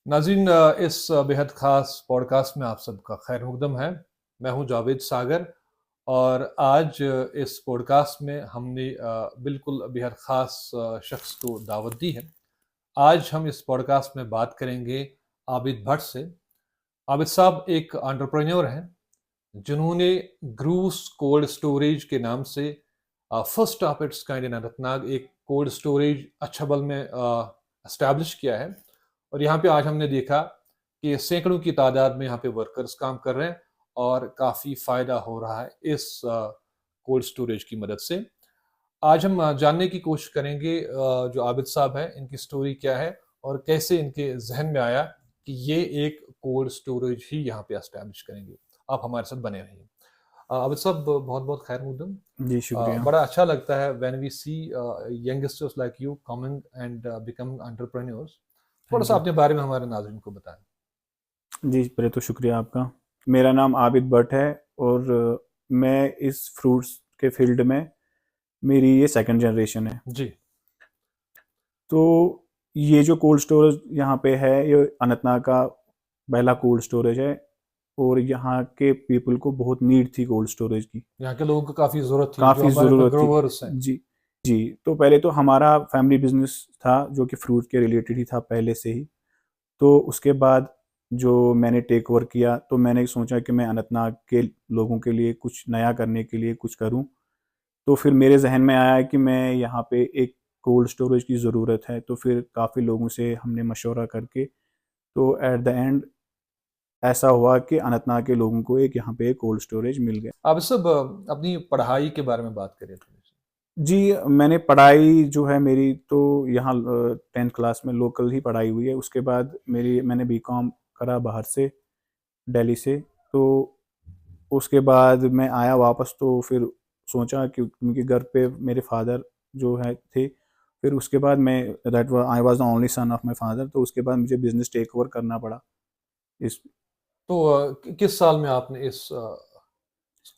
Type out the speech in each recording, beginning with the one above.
नाज़रीन, इस बेहद ख़ास पॉडकास्ट में आप सबका खैर मक़दम है। मैं हूँ जावेद सागर और आज इस पॉडकास्ट में हमने बिल्कुल बेहद ख़ास शख़्स को दावत दी है। आज हम इस पॉडकास्ट में बात करेंगे आबिद भट्ट से। आबिद साहब एक एंटरप्रेन्योर हैं, जिन्होंने ग्रूस कोल्ड स्टोरेज के नाम से first of its kind in Anantnag एक कोल्ड स्टोरेज अछबल में एस्टैब्लिश किया है। और यहाँ पे आज हमने देखा कि सैकड़ों की तादाद में यहाँ पे वर्कर्स काम कर रहे हैं और काफ़ी फ़ायदा हो रहा है इस कोल्ड स्टोरेज की मदद से। आज हम जानने की कोशिश करेंगे जो आबिद साहब हैं, इनकी स्टोरी क्या है और कैसे इनके जहन में आया कि ये एक कोल्ड स्टोरेज ही यहाँ पे एस्टैब्लिश करेंगे। आप हमारे साथ बने रहिए। आबिद साहब, बहुत बहुत खैर मकदम। जी शुक्रिया। बड़ा अच्छा लगता है when we see youngsters like you coming and become entrepreneurs. हाँ थोड़ा सा जी। अपने बारे में हमारे नाज़रीन को बताएं। जी, पहले तो शुक्रिया आपका। मेरा नाम आबिद भट्ट है और मैं इस फ्रूट्स के फील्ड में मेरी ये सेकंड जनरेशन है। जी। तो ये जो कोल्ड स्टोरेज यहाँ पे है, ये अनंतनाग का पहला कोल्ड स्टोरेज है और यहाँ के पीपल को बहुत नीड थी कोल्ड स्टोरेज की। यहाँ के लोगों को काफ़ी ज़रूरत थी, जो काफ़ी हमारे यहाँ पे ज़रूरत थी। ग्रोवर्स हैं। जी, जी। तो पहले तो हमारा फैमिली बिज़नेस था जो कि फ्रूट के रिलेटेड ही था पहले से ही। तो उसके बाद जो मैंने टेक ओवर किया, तो मैंने सोचा कि मैं अनंतनाग के लोगों के लिए कुछ नया करने के लिए कुछ करूं। तो फिर मेरे जहन में आया कि मैं यहाँ पे एक कोल्ड स्टोरेज की ज़रूरत है। तो फिर काफ़ी लोगों से हमने मशवरा करके, तो एट द एंड ऐसा हुआ कि अनंतनाग के लोगों को एक यहाँ पे एक कोल्ड स्टोरेज मिल गया। आप सब अपनी पढ़ाई के बारे में बात करें थोड़ी सी। जी, मैंने पढ़ाई जो है मेरी तो यहाँ 10th क्लास में लोकल ही पढ़ाई हुई है। उसके बाद मैंने बीकॉम करा बाहर से, दिल्ली से। तो उसके बाद मैं आया वापस, तो फिर सोचा कि क्योंकि घर पे मेरे फादर जो है थे, फिर उसके बाद मैं that I was the only son of my father. तो उसके बाद मुझे बिज़नेस टेक ओवर करना पड़ा। इस तो किस साल में आपने इस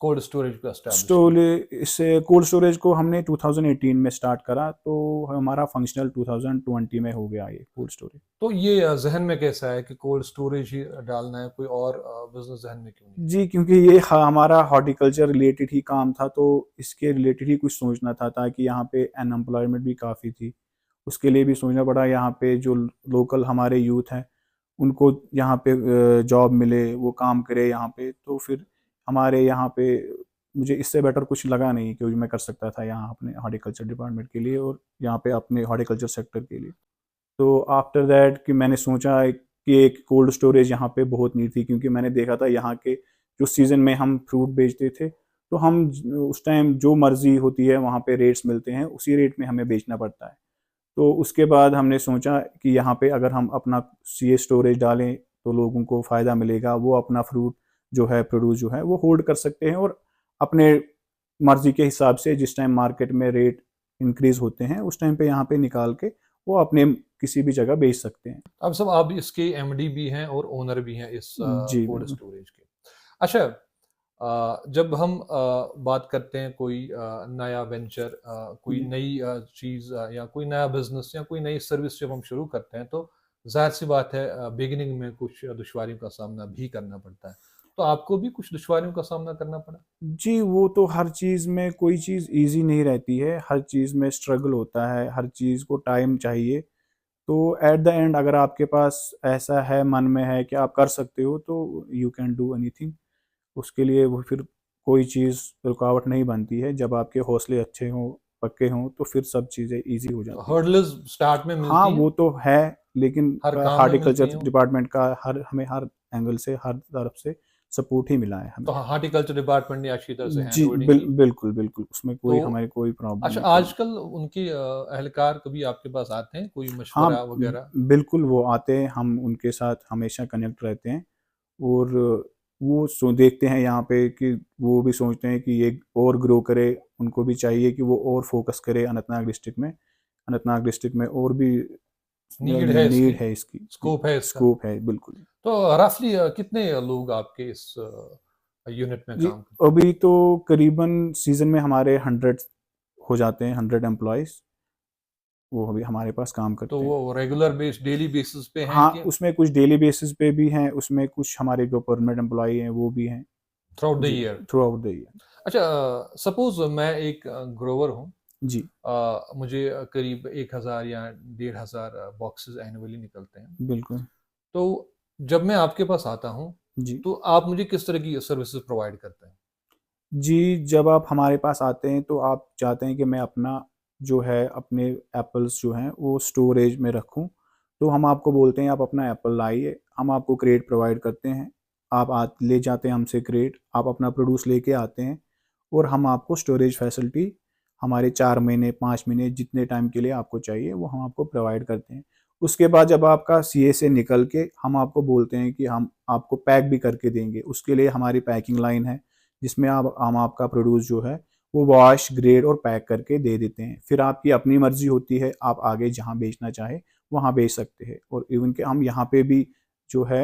कोल्ड स्टोरेज को एस्टैब्लिश किया? इस कोल्ड स्टोरेज को हमने 2018 में स्टार्ट करा, तो हमारा फंक्शनल 2020 में हो गया ये कोल्ड स्टोरेज। तो ये जहन में कैसा है कि कोल्ड स्टोरेज ही डालना है, कोई और बिजनेस जहन में क्यों नहीं जी, क्योंकि ये हमारा हॉर्टिकल्चर रिलेटेड ही काम था, तो इसके रिलेटेड ही कुछ सोचना था, ताकि यहाँ पे अनएम्प्लॉयमेंट भी काफ़ी थी। उसके लिए भी सोचना पड़ा, यहाँ पे जो लोकल हमारे यूथ हैं, उनको यहाँ पे जॉब मिले, वो काम करे यहाँ पे। तो फिर हमारे यहाँ पे मुझे इससे बेटर कुछ लगा नहीं कि मैं कर सकता था यहाँ अपने हॉर्टिकल्चर डिपार्टमेंट के लिए और यहाँ पे अपने हॉर्टिकल्चर सेक्टर के लिए। तो आफ्टर दैट कि मैंने सोचा कि एक कोल्ड स्टोरेज यहाँ पे बहुत नीड थी, क्योंकि मैंने देखा था यहाँ के जो सीज़न में हम फ्रूट बेचते थे, तो हम उस टाइम जो मर्जी होती है वहाँ पे रेट्स मिलते हैं, उसी रेट में हमें बेचना पड़ता है। तो उसके बाद हमने सोचा कि यहाँ पे अगर हम अपना सीए स्टोरेज डालें तो लोगों को फ़ायदा मिलेगा, वो अपना फ्रूट जो है, प्रोड्यूस जो है, वो होल्ड कर सकते हैं और अपने मर्जी के हिसाब से जिस टाइम मार्केट में रेट इंक्रीज होते हैं, उस टाइम पे यहाँ पे निकाल के वो अपने किसी भी जगह बेच सकते हैं। अब सब आप इसके एमडी भी हैं और ओनर भी हैं इस जी कोल्ड बिल्कुल। स्टोरेज के। अच्छा, जब हम बात करते हैं कोई नया वेंचर, कोई जी। नई चीज़ या कोई नया बिजनेस या कोई नई सर्विस जब हम शुरू करते हैं, तो जाहिर सी बात है बिगिनिंग में कुछ दुश्वारियों का सामना भी करना पड़ता है। तो आपको भी कुछ दुश्वारियों का सामना करना पड़ा? जी, वो तो हर चीज़ में कोई चीज़ ईज़ी नहीं रहती है, हर चीज़ में स्ट्रगल होता है, हर चीज़ को टाइम चाहिए। तो एट द एंड अगर आपके पास ऐसा है, मन में है कि आप कर सकते हो, तो यू कैन डू एनीथिंग। उसके लिए वो फिर कोई चीज़ रुकावट नहीं बनती है। जब आपके हौसले अच्छे हों, पक्के हों, तो फिर सब चीज़ें ईज़ी हो जाती हैं। हर्डल्स स्टार्ट में हाँ, मिलती हैं, वो तो है, लेकिन हर काम में मिलती हॉर्टिकल्चर हैं। डिपार्टमेंट का हमें हर एंगल से, हर तरफ से सपोर्ट ही मिला है तो हमें। हार्टिकल्चर डिपार्टमेंट ने अच्छी तरह से हैंड जी, होल्डिंग की। बिल्कुल, बिल्कुल, उसमें तो कोई हमारी कोई प्रॉब्लम अच्छा, नहीं, कोई। आजकल उनके एहलकार कभी आपके पास आते हैं, कोई हाँ, मशवरा वगैरह? बिल्कुल वो आते हैं, हम उनके साथ हमेशा कनेक्ट रहते हैं और वो देखते हैं यहाँ पे कि वो भी सोचते हैं कि ये और ग्रो करे, उनको भी चाहिए कि वो और फोकस करे अनंतनाग डिस्ट्रिक्ट में। अनंतनाग डिस्ट्रिक्ट में और भी नीड है नीड इसकी, है इसकी। स्कोप है इसका। स्कोप है, बिल्कुल। तो रफली कितने लोग आपके इस यूनिट में जी, काम करते हैं? अभी तो करीबन सीज़न में हमारे 100 हो जाते हैं, 100 एम्प्लॉइज़। वो भी हमारे पास काम तो करते हैं। वो रेगुलर बेस डेली बेसिस पे हैं हाँ, कि उसमें कुछ डेली बेसिस पे भी हैं, उसमें कुछ हमारे जो परमानेंट एम्प्लॉई हैं वो भी हैं। थ्रू आउट द जी, year? Throughout the year. अच्छा, सपोज मैं एक ग्रोवर हूँ, जी, मुझे करीब 1000 या 1500 बॉक्सेस एनुअली निकलते हैं। बिल्कुल। तो जब मैं आपके पास आता हूँ, जी। तो आप मुझे किस तरह की सर्विसेज प्रोवाइड करते हैं? जी, जब आप हमारे पास आते हैं तो आप चाहते हैं कि मैं अपना जो है अपने एप्पल्स जो हैं वो स्टोरेज में रखूँ, तो हम आपको बोलते हैं आप अपना एप्पल लाइए, हम आपको क्रेट प्रोवाइड करते हैं। आप ले जाते हैं हमसे क्रेट, आप अपना प्रोड्यूस लेके आते हैं और हम आपको स्टोरेज फैसिलिटी हमारे 4 महीने, 5 महीने जितने टाइम के लिए आपको चाहिए वो हम आपको प्रोवाइड करते हैं। उसके बाद जब आपका सीए से निकल के हम आपको बोलते हैं कि हम आपको पैक भी करके देंगे, उसके लिए हमारी पैकिंग लाइन है जिसमें आप हम आपका प्रोड्यूस जो है वो वॉश, ग्रेड और पैक करके दे देते हैं। फिर आपकी अपनी मर्जी होती है, आप आगे जहाँ बेचना चाहे वहाँ बेच सकते हैं। और इवन कि हम यहाँ पे भी जो है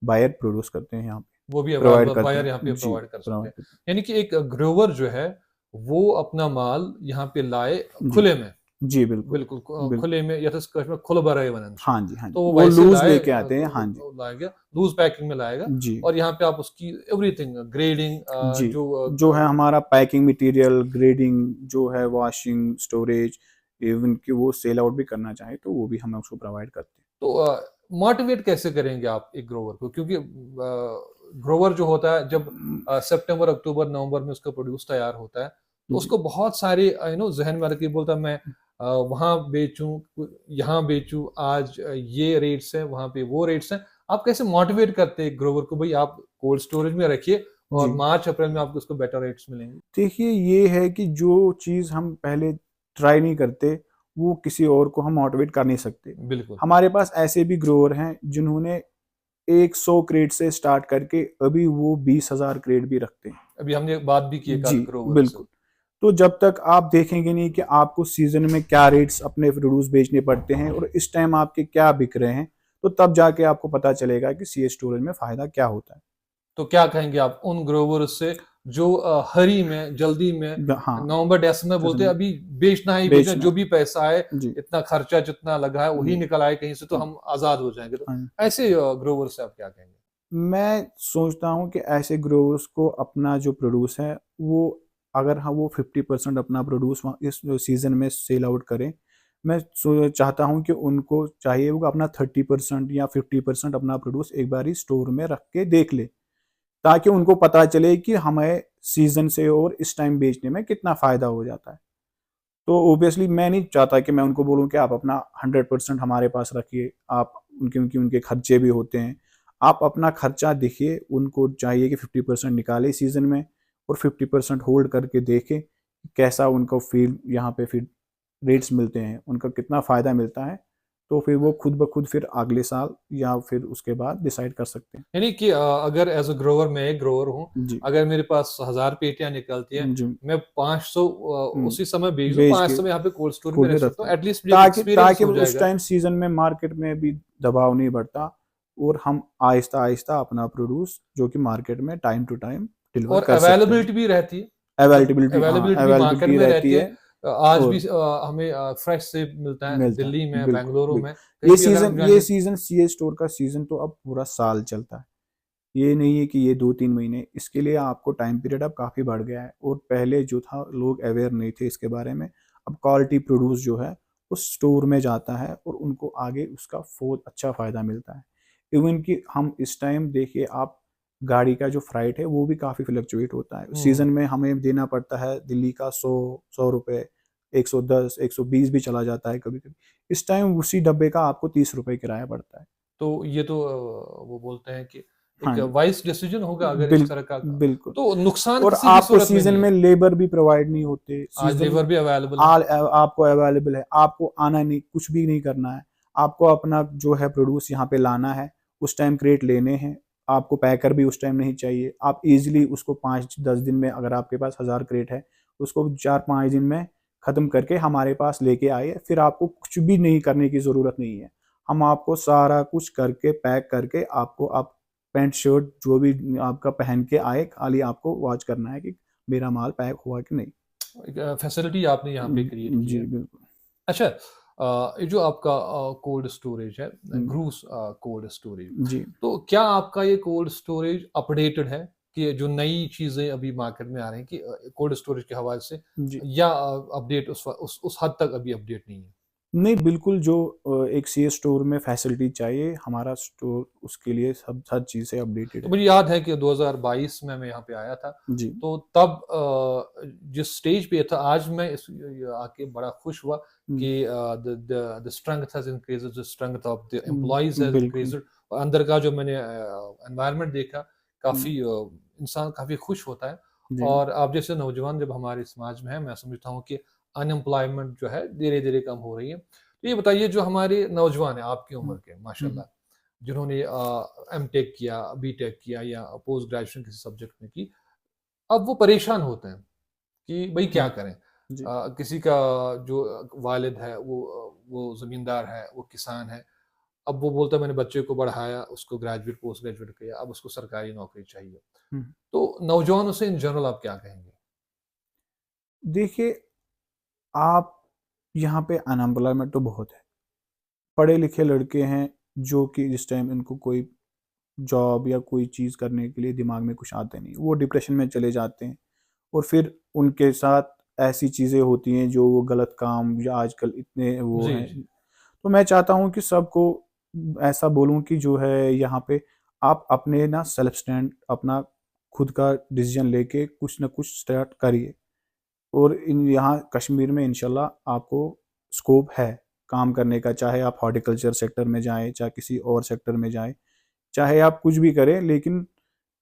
बायर प्रोड्यूस करते हैं, यहाँ पे वो भी प्रोवाइड करते बायर हैं। यहाँ पे जी, प्रोवाइड कर सकते प्रोवाइड हैं। करते यानी कि एक ग्रोवर जो है, वो अपना माल यहाँ पे लाए हैं। जी, खुले में, जी, बिल्कुल, बिल्कुल बिल्कुल। खुले में, या तो कश्मीर में खुला बरए वनंशु, हाँ जी, हाँ जी। तो वो वो वैसे लूज़ लाए, लेके आते हैं, हाँ जी। लाएगा, लूज पैकिंग में लाएगा, जी, और यहाँ पे आप उसकी एवरीथिंग ग्रेडिंग, जी। जो जो है हमारा पैकिंग मटेरियल, ग्रेडिंग जो है, वॉशिंग, स्टोरेज, इवन कि वो सेल आउट भी करना चाहे तो वो भी हम उसको प्रोवाइड करते हैं। तो मोटिवेट कैसे करेंगे आप एक ग्रोवर को? क्योंकि ग्रोवर जो होता है, जब सितंबर, अक्टूबर, नवंबर में उसका प्रोड्यूस तैयार होता है, तो जी। उसको बहुत सारे जहन में रख के बोलता है, मैं वहां बेचूं, यहाँ बेचूं, आज ये रेट्स हैं, वहां पे वो रेट्स हैं। आप कैसे मोटिवेट करते हैं ग्रोवर को, भाई आप कोल्ड स्टोरेज में रखिए और जी। मार्च अप्रैल में आपको उसको बेटर रेट्स मिलेंगे? देखिए, ये है कि जो चीज़ हम पहले ट्राई नहीं करते, वो किसी और को हम मोटिवेट कर नहीं सकते। बिल्कुल। हमारे पास ऐसे भी ग्रोवर हैं जिन्होंने 100 क्रेट से स्टार्ट करके अभी वो 20,000 क्रेट भी रखते हैं। अभी हमने बात भी की है जी, कल ग्रोवर से। बिल्कुल। तो जब तक आप देखेंगे नहीं कि आपको सीज़न में क्या रेट्स अपने प्रोड्यूस बेचने पड़ते हैं और इस टाइम आपके क्या बिक रहे हैं, तो तब जाके आपको पता चलेगा कि सीए स्टोरेज में फ़ायदा क्या होता है। तो क्या कहेंगे आप उन ग्रोवर से जो हरी में, जल्दी में, हाँ, नवंबर दिसंबर तो बोलते हैं अभी बेचना ही बेचना, बेचना जो है। भी पैसा है, जी, इतना खर्चा जितना लगा है वही जी, निकल आए कहीं से, तो जी। हम आजाद हो जाएंगे। तो हाँ। ऐसे ग्रोवर से आप क्या कहेंगे? मैं सोचता हूँ कि ऐसे ग्रोवर्स को अपना जो प्रोड्यूस है वो अगर हाँ वो 50% अपना प्रोड्यूस इस सीज़न में सेल आउट करें, मैं चाहता हूँ कि उनको चाहिए वो अपना 30% या 50% अपना प्रोड्यूस एक बार ही स्टोर में रख के देख ले, ताकि उनको पता चले कि हमें सीज़न से और इस टाइम बेचने में कितना फ़ायदा हो जाता है। तो ऑब्वियसली मैं नहीं चाहता कि मैं उनको बोलूँ कि आप अपना 100% हमारे पास रखिए, आप उनके उनके खर्चे भी होते हैं। आप अपना खर्चा देखिए, उनको चाहिए कि 50% निकालें सीज़न में और 50% होल्ड करके देखें, कैसा उनको फ़ील यहाँ पे फिर रेट्स मिलते हैं, उनका कितना फ़ायदा मिलता है, तो फिर वो खुद ब खुद फिर अगले साल या फिर उसके बाद डिसाइड कर सकते हैं। यानी कि अगर एज अ ग्रोवर, मैं एक ग्रोवर हूँ, जी, अगर मेरे पास 1000 पेटियां निकलती है, जी, मैं 500 हुँ, उसी समय बेच दूं, बेच के 500 में यहाँ पे कोल्ड स्टोर में खोल रख के सकता रखते हूँ, हैं। एटलीस्ट मुझे एक ताकि एक्सपीरियंस ताकि हो उस जाएगा। टाइम सीज़न में मार्केट में भी दबाव नहीं बढ़ता और हम आहिस्ता-आहिस्ता अपना प्रोड्यूस जो कि मार्केट में टाइम टू टाइम डिलीवर और कर सकते हैं। अवेलेबिलिटी भी रहती है, मतलब अवेलेबिलिटी भी मार्केट अवेलेबिलिटी में रहती रहती है। है आज भी और हमें फ्रेश सेब मिलता है मिलता है। दिल्ली में, बिल्कुल, बेंगलुरु बिल्कुल। में, कहीं भी अगर हम ये जाएंगे। सीज़न सीए स्टोर का सीज़न तो अब पूरा साल चलता है। ये नहीं है कि ये 2-3 महीने, इसके लिए आपको टाइम पीरियड अब काफ़ी बढ़ गया है और पहले जो था लोग अवेयर नहीं थे इसके बारे में। अब क्वालिटी प्रोड्यूस जो है उस स्टोर में जाता है और उनको आगे उसका बहुत अच्छा फ़ायदा मिलता है। इवन कि हम इस टाइम देखिए आप गाड़ी का जो फ्राइट है वो भी काफ़ी फ्लक्चुएट होता है। हम्म। सीज़न में हमें देना पड़ता है दिल्ली का 100 रुपए, 110, 120 भी चला जाता है कभी-कभी। इस टाइम उसी डब्बे का आपको 30 रुपए किराया पड़ता है। तो ये तो वो बोलते हैं कि हाँ एक जी। वाइस डिसीजन होगा अगर इस बिल तरह का, बिल्कुल। तो नुकसान और किसी भी आपको सूरत में सीज़न नहीं में है। लेबर भी प्रोवाइड नहीं होते। आज सीज़न लेबर भी अवेलेबल है। आपको अवेलेबल है, आपको आना नहीं, कुछ भी नहीं करना है। आपको अपना जो है प्रोड्यूस यहाँ पे लाना है, उस टाइम क्रेट लेने हैं, आपको पैकर भी उस टाइम नहीं चाहिए। आप ईज़िली उसको 5-10 दिन में अगर आपके पास 1000 क्रेट है, उसको 4-5 दिन में ख़त्म करके हमारे पास लेके आइए, फिर आपको कुछ भी नहीं करने की ज़रूरत नहीं है। हम आपको सारा कुछ करके, पैक करके आपको आप पैंट शर्ट जो भी आपका पहन के आए, खाली आपको वॉच करना है कि मेरा माल पैक हुआ कि नहीं। फैसिलिटी आपने यहाँ पे क्रिएट की जी, है। बिल्कुल। अच्छा, ये जो आपका कोल्ड स्टोरेज है, हम्म, ग्रूस कोल्ड स्टोरेज, जी तो क्या आपका ये कोल्ड स्टोरेज अपडेटेड है कि जो नई चीजें अभी मार्केट में आ रही हैं कि कोल्ड स्टोरेज के हवाले से, जी या अपडेट उस हद तक अभी अपडेट नहीं है? नहीं, बिल्कुल जो एक सीए स्टोर में फैसिलिटी चाहिए, हमारा स्टोर उसके लिए सब हर चीज़ से अपडेटेड तो है। मुझे याद है कि 2022 में मैं यहाँ पे आया था, जी, तो तब जिस स्टेज पे था, आज मैं इस आके बड़ा खुश हुआ हुँ, कि the strength has increased, the strength of the employees has बिल्कुल। इंक्रीज्ड, और अंदर का जो मैंने एनवायरनमेंट देखा, हुँ, काफ़ी इंसान काफ़ी खुश होता है। जी, और आप जैसे नौजवान जब हमारे समाज में हैं, मैं समझता हूँ कि अनएम्प्लॉयमेंट जो है धीरे-धीरे कम हो रही है। तो ये बताइए, जो हमारे नौजवान हैं आपकी उम्र हुँ, के हुँ, माशाल्लाह, जिन्होंने एमटेक किया, बीटेक किया या पोस्ट ग्रेजुएशन किसी सब्जेक्ट में की, अब वो परेशान होते हैं कि भई क्या हुँ, करें? जी, किसी का जो वालिद है वो ज़मींदार है, वो किसान है। अब वो बोलता है मैंने बच्चे को बढ़ाया, उसको ग्रेजुएट, पोस्ट ग्रेजुएट किया, अब उसको सरकारी नौकरी चाहिए। हुँ। तो नौजवानों से इन जनरल आप क्या कहेंगे? देखिए, आप यहाँ पे अनएम्प्लॉयमेंट तो बहुत है। पढ़े-लिखे लड़के हैं, जो कि इस टाइम इनको कोई जॉब या कोई चीज़ करने के लिए दिमाग में कुछ आता नहीं। वो डिप्रेशन में चले जाते हैं और फिर उनके साथ ऐसी चीज़ें होती हैं, जो वो गलत काम या आजकल इतने वो जी, हैं। जी। तो मैं चाहता हूँ कि सबको ऐसा बोलूँ कि जो है यहाँ पे आप अपने ना सेल्फ स्टैंड अपना खुद का डिसीजन लेके कुछ ना कुछ स्टार्ट करिए और इन यहाँ कश्मीर में इंशाल्लाह आपको स्कोप है काम करने का, चाहे आप हॉर्टिकल्चर सेक्टर में जाएँ, चाहे किसी और सेक्टर में जाएँ, चाहे आप कुछ भी करें, लेकिन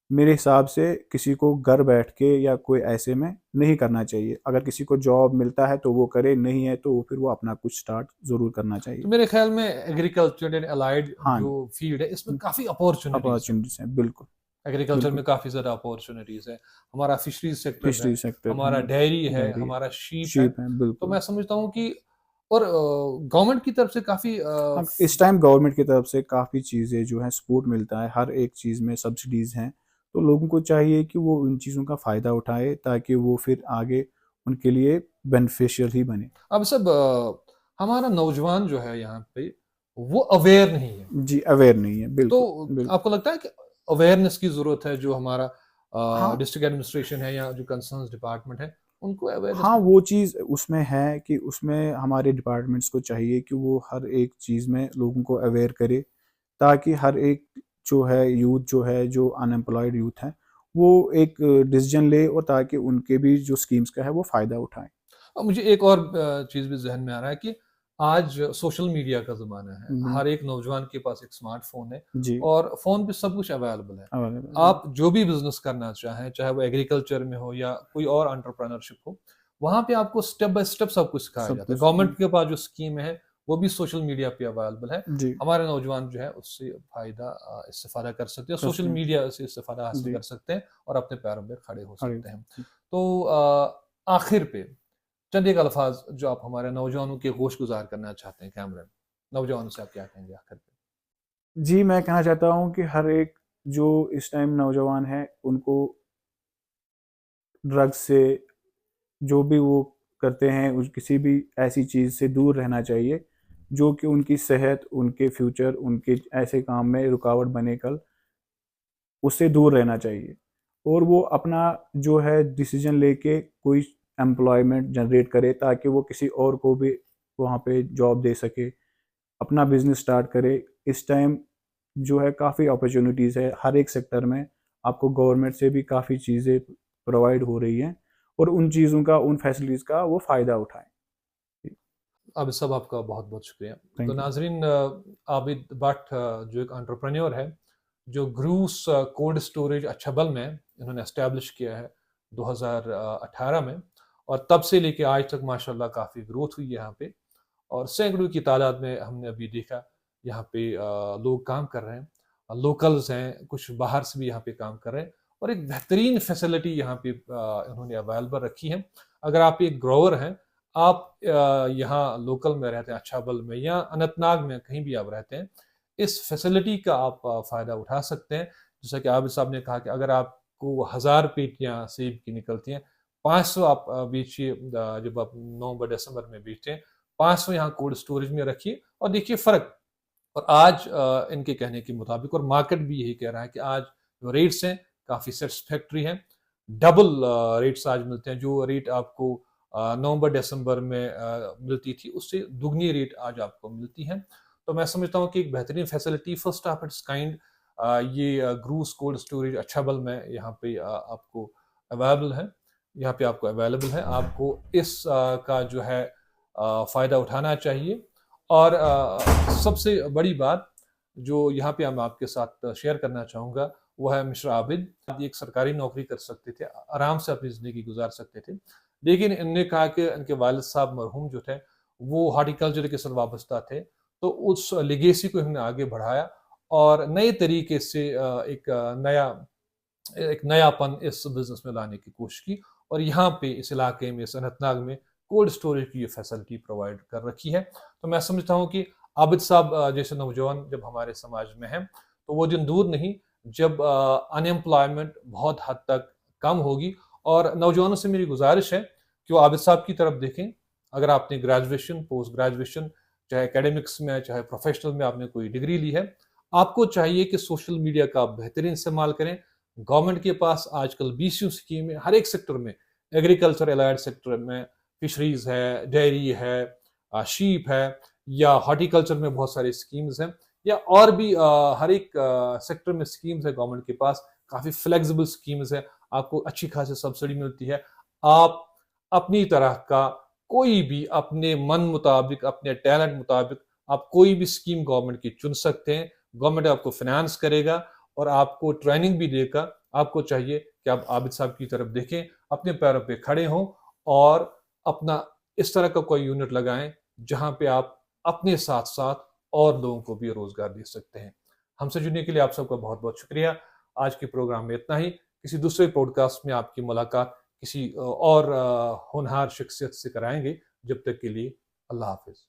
मेरे हिसाब से किसी को घर बैठ के या कोई ऐसे में नहीं करना चाहिए। अगर किसी को जॉब मिलता है तो वो करे, नहीं है तो फिर वो अपना कुछ स्टार्ट ज़रूर करना तो चाहिए। मेरे ख्याल में एग्रीकल्चर एंड अलाइड हाँ, जो फील्ड है, इसमें काफ़ी अपॉर्च्युनिटीज़ हैं। अपॉर्चुनिटीज़ हैं, बिल्कुल, एग्रीकल्चर में बिल्कुल। काफ़ी ज़्यादा अपॉर्च्युनिटीज़ है। हमारा फिशरीज़ सेक्टर है, फिशरी सेक्टर हमारा है, डेयरी है, डेयरी है, हमारा शीप है। शीप हैं, तो बिल्कुल। मैं समझता हूँ कि, और गवर्नमेंट की तरफ से काफ़ी हाँ, इस टाइम गवर्नमेंट की तरफ से काफ़ी चीज़ें जो हैं सपोर्ट मिलता है, हर एक चीज़ में सब्सिडीज़ हैं। तो लोगों को चाहिए कि वो इन चीज़ों का फ़ायदा उठाए ताकि वो फिर आगे उनके लिए बेनिफिशियल ही बने। अब सब हमारा नौजवान जो है यहाँ पे, वो अवेयर नहीं है। जी, अवेयर नहीं है, तो बिल्कुल, बिल्कुल। आपको लगता है कि अवेयरनेस की ज़रूरत है, जो हमारा हाँ, डिस्ट्रिक्ट एडमिनिस्ट्रेशन है या जो कंसर्न्स डिपार्टमेंट है, उनको अवेयरनेस हाँ, में? वो चीज़ उसमें है कि उसमें हमारे डिपार्टमेंट्स को चाहिए कि वो हर एक चीज़ में लोगों को अवेयर करे, ताकि हर एक जो है यूथ जो है, जो अनएम्प्लॉयड यूथ है, वो एक डिसीज़न ले और ताकि उनके भी जो स्कीम्स का है वो फ़ायदा उठाएँ। अब मुझे एक और चीज़ भी ज़हन में आ रहा है कि आज सोशल मीडिया का ज़माना है। बिल हर एक नौजवान के पास एक स्मार्टफ़ोन है, जी, और फ़ोन पे सब कुछ अवेलेबल है। अवेलेबल जी, आप जो भी बिज़नेस करना चाहें, चाहे वो एग्रीकल्चर में हो या कोई और एंटरप्रेन्योरशिप हो, वहाँ पे आपको स्टेप बाय स्टेप सब कुछ सिखाया सब जाता है। कुछ गवर्नमेंट के पास जो स्कीम है, वो भी सोशल मीडिया पे अवेलेबल है। जी, हमारे नौजवान जो है उससे इस्तेफ़ादा कर सकते हैं, सोशल करते हैं। मीडिया से इस्तेफ़ादा हासिल जी, कर सकते हैं और अपने पैरों पे खड़े हो अरे सकते हैं। जी। तो आखिर पे चंद एक अल्फाज जो आप हमारे नौजवानों के गोश गुजार करना चाहते हैं कैमरे में, नौजवानों से आप क्या कहेंगे आखिर पे? जी, मैं कहना चाहता हूँ कि हर एक जो इस टाइम नौजवान है, उनको ड्रग्स से जो भी वो करते हैं, उस किसी भी ऐसी चीज़ से दूर रहना चाहिए, जो कि उनकी सेहत, उनके फ्यूचर, उनके ऐसे काम में रुकावट बने कल, उससे दूर रहना चाहिए। और वो अपना जो है डिसीज़न लेके कोई एम्प्लॉयमेंट जनरेट करे ताकि वो किसी और को भी वहाँ पे जॉब दे सके, अपना बिज़नेस स्टार्ट करे। इस टाइम जो है काफ़ी अपॉर्च्युनिटीज़ है, हर एक सेक्टर में आपको गवर्नमेंट से भी काफ़ी चीज़ें प्रोवाइड हो रही हैं और उन चीज़ों का, उन फैसिलिटीज़ का वो फ़ायदा उठाएँ। जी, अब सब आपका बहुत बहुत शुक्रिया। तो थैंक यू। नाजरीन, आबिद भट्ट जो एक एंटरप्रेन्योर है, जो ग्रूस कोल्ड स्टोरेज अछबल में इन्होंने एस्टैब्लिश किया है 2018 में, और तब से लेके आज तक माशाल्लाह काफ़ी ग्रोथ हुई है यहाँ पे, और सैकड़ों की तादाद में हमने अभी देखा यहाँ पे लोग काम कर रहे हैं, लोकल्स हैं, कुछ बाहर से भी यहाँ पे काम कर रहे हैं, और एक बेहतरीन फैसिलिटी यहाँ पे इन्होंने अवेलेबल रखी है। अगर आप एक ग्रोवर हैं, आप यहाँ लोकल में रहते हैं, अच्छाबल में या अनंतनाग में, कहीं भी आप रहते हैं, इस फैसिलिटी का आप फ़ायदा उठा सकते हैं। जैसा कि आबिद साहब ने कहा कि अगर आपको 1000 पेटियाँ सेब की निकलती हैं, 500 आप बेचिए, जब आप नवंबर दिसंबर में बेचते हैं, 500 यहाँ कोल्ड स्टोरेज में रखिए और देखिए फ़र्क। और आज इनके कहने के मुताबिक और मार्केट भी यही कह रहा है कि आज जो रेट्स हैं काफ़ी सैटिस्फैक्टरी हैं। डबल रेट्स आज मिलते हैं। जो रेट आपको नवंबर दिसंबर में मिलती थी उससे दुगनी रेट आज आपको मिलती है। तो मैं समझता हूँ कि एक बेहतरीन facility first of its kind ये ग्रूस कोल्ड स्टोरेज अछाबल में यहाँ पे आपको अवेलेबल है। यहाँ पे आपको अवेलेबल है। आपको इस का जो है फ़ायदा उठाना चाहिए। और सबसे बड़ी बात जो यहाँ पे मैं आपके साथ शेयर करना चाहूँगा वो है मिस्टर आबिद। एक सरकारी नौकरी कर सकते थे, आराम से अपनी ज़िंदगी गुजार सकते थे। लेकिन इन्होंने कहा कि इनके वालिद साहब मरहूम जो थे वो हॉर्टिकल्चर के साथ वाबस्ता थे, तो उस लेगेसी को इन्होंने आगे बढ़ाया और नए तरीके से एक नयापन इस बिज़नेस में लाने की कोशिश की और यहाँ पे इस इलाके में, इस अनंतनाग में कोल्ड स्टोरेज की ये फैसिलिटी प्रोवाइड कर रखी है। तो मैं समझता हूँ कि आबिद साहब जैसे नौजवान जब हमारे समाज में हैं, तो वो दिन दूर नहीं जब अनएम्प्लॉयमेंट बहुत हद तक कम होगी। और नौजवानों से मेरी गुजारिश है कि वो आबिद साहब की तरफ देखें। अगर आपने ग्रेजुएशन, पोस्ट ग्रेजुएशन, चाहे एकेडमिक्स में, चाहे प्रोफेशनल में आपने कोई डिग्री ली है, आपको चाहिए कि सोशल मीडिया का बेहतरीन इस्तेमाल करें। गवर्नमेंट के पास आजकल बीसीयू स्कीम है हर एक सेक्टर में, एग्रीकल्चर एलाइड सेक्टर में, फिशरीज है, डेयरी है, शीप है, या हॉर्टिकल्चर में बहुत सारी स्कीम्स हैं, या और भी हर एक सेक्टर में स्कीम्स है गवर्नमेंट के पास। काफ़ी फ्लेक्सिबल स्कीम्स है, आपको अच्छी खासी सब्सिडी मिलती है। आप अपनी तरह का कोई भी अपने मन मुताबिक, अपने टैलेंट मुताबिक आप कोई भी स्कीम गवर्नमेंट की चुन सकते हैं। गवर्नमेंट आपको फाइनेंस करेगा और आपको ट्रेनिंग भी देगा। आपको चाहिए कि आप आबिद साहब की तरफ देखें, अपने पैरों पे खड़े हों और अपना इस तरह का कोई यूनिट लगाएं जहां पे आप अपने साथ साथ और लोगों को भी रोजगार दे सकते हैं। हमसे जुड़ने के लिए आप सबका बहुत बहुत शुक्रिया। आज के प्रोग्राम में इतना ही। किसी दूसरे पॉडकास्ट में आपकी मुलाकात किसी और होनहार शख्सियत से कराएंगे। जब तक के लिए अल्लाह हाफिज।